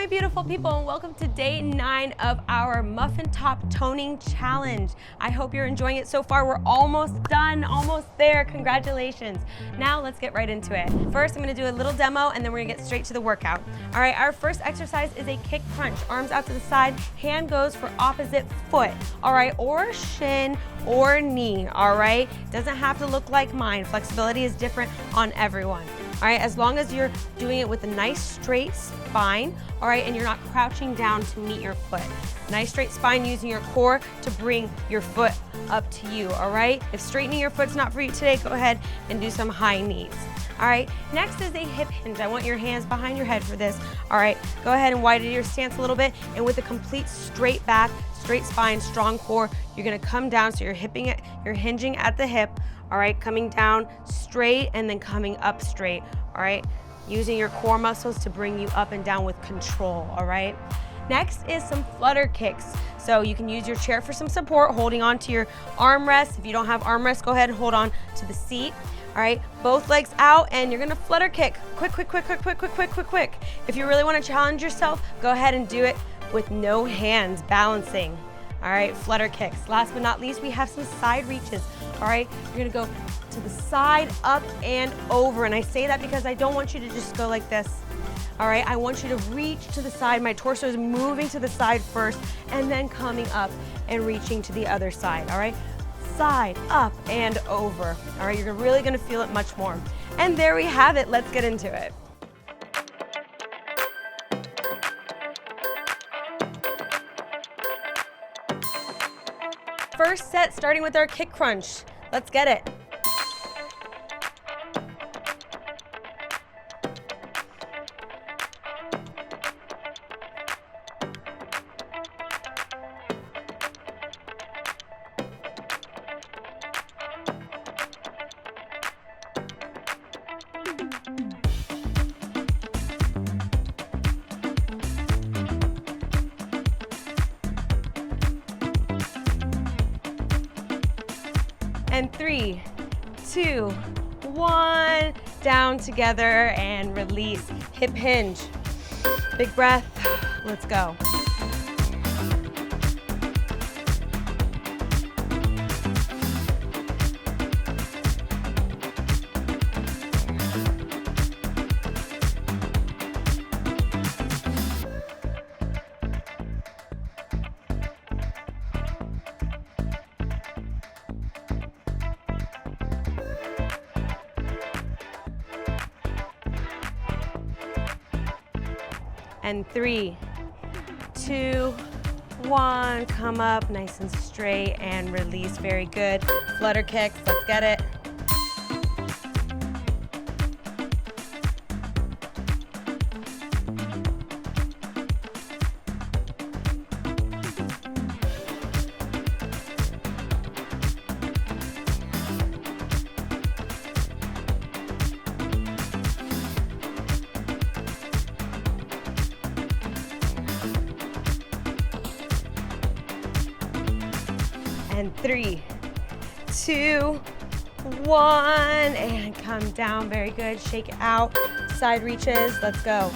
my beautiful people, and welcome to day 9 of our Muffin Top Toning Challenge. I hope you're enjoying it so far. We're almost done, almost there. Congratulations. Now let's get right into it. First, I'm gonna do a little demo and then we're gonna get straight to the workout. All right, our first exercise is a kick crunch. Arms out to the side, hand goes for opposite foot, all right, or shin or knee, all right? Doesn't have to look like mine. Flexibility is different on everyone. All right, as long as you're doing it with a nice straight spine, all right, and you're not crouching down to meet your foot. Nice straight spine using your core to bring your foot up to you, all right? If straightening your foot's not for you today, go ahead and do some high knees. All right, next is a hip hinge. I want your hands behind your head for this. All right, go ahead and widen your stance a little bit, and with a complete straight back, straight spine, strong core, you're gonna come down, so you're hinging at the hip, all right, coming down straight and then coming up straight, all right? Using your core muscles to bring you up and down with control, all right? Next is some flutter kicks. So you can use your chair for some support, holding on to your armrest. If you don't have armrest, go ahead and hold on to the seat. All right, both legs out, and you're gonna flutter kick. Quick, quick, quick, quick, quick, quick, quick, quick, quick. If you really wanna challenge yourself, go ahead and do it with no hands, balancing. All right, flutter kicks. Last but not least, we have some side reaches. All right, you're gonna go to the side, up and over. And I say that because I don't want you to just go like this. All right, I want you to reach to the side. My torso is moving to the side first and then coming up and reaching to the other side, all right? Side, up and over. All right, you're really gonna feel it much more. And there we have it, let's get into it. First set, starting with our kick crunch. Let's get it. And 3, 2, 1, down together and release. Hip hinge. Big breath, let's go. And 3, 2, 1, come up nice and straight and release, very good. Flutter kicks, let's get it. And 3, 2, 1, and come down, very good. Shake it out, side reaches, let's go.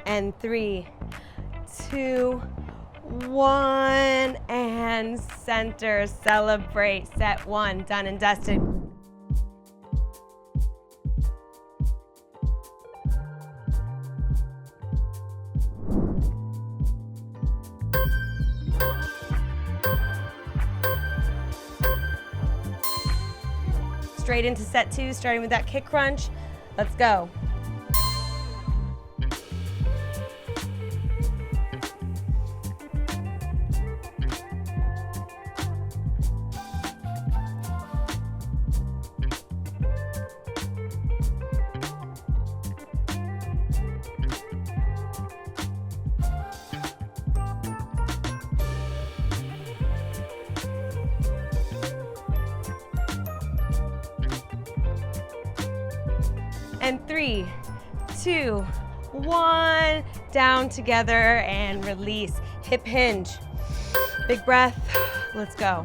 And 3, 2, 1, and center, celebrate, set 1, done and dusted. Straight into set 2, starting with that kick crunch. Let's go. And 3, 2, 1. Down together and release. Hip hinge. Big breath. Let's go.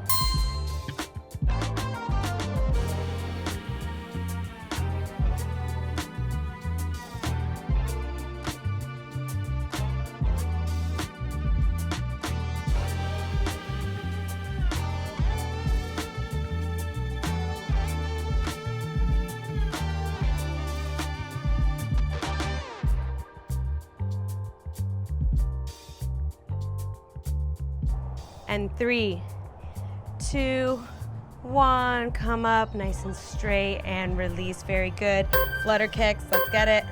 And 3, 2, 1. Come up nice and straight and release. Very good. Flutter kicks. Let's get it.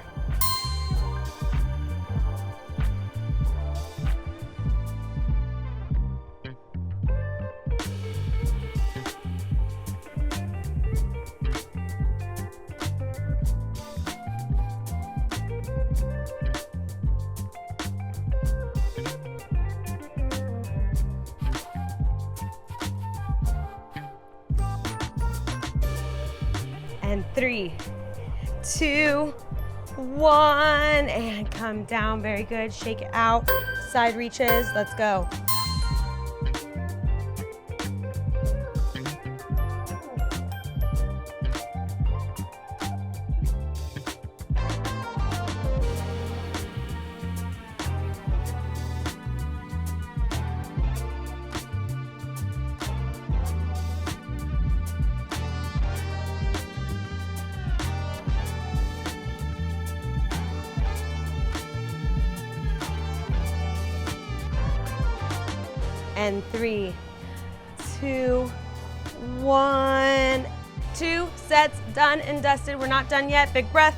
And 3, 2, 1, and come down. Very good. Shake it out. Side reaches. Let's go. And 3, 2, 1. 2 sets done and dusted. We're not done yet. Big breath.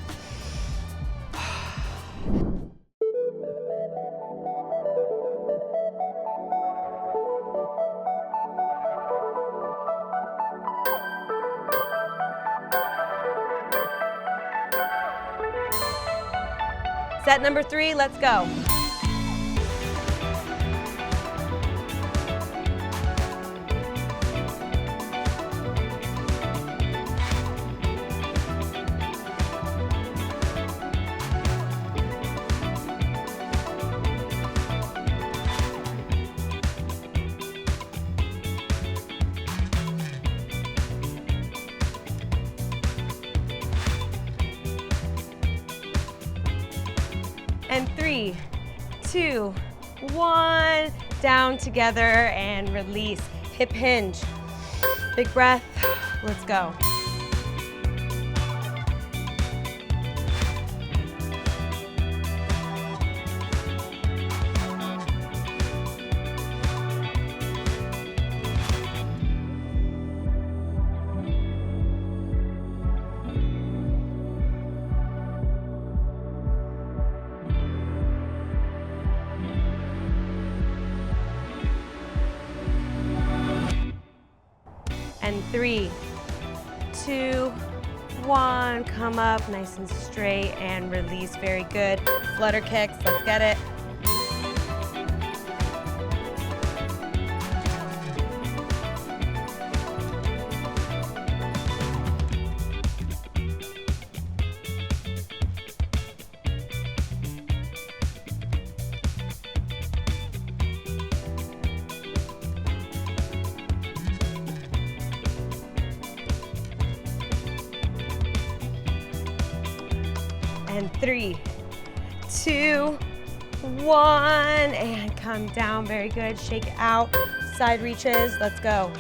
Set number 3, let's go. And 3, 2, 1. Down together and release. Hip hinge. Big breath. Let's go. And 3, 2, 1. Come up nice and straight and release. Very good. Flutter kicks. Let's get it. And 3, 2, 1, and come down. Very good. Shake it out. Side reaches. Let's go.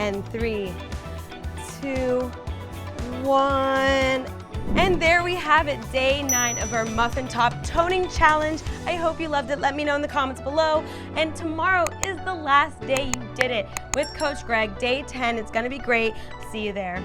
And 3, 2, 1. And there we have it, day 9 of our Muffin Top Toning Challenge. I hope you loved it. Let me know in the comments below. And tomorrow is the last day you did it with Coach Greg, day 10. It's gonna be great. See you there.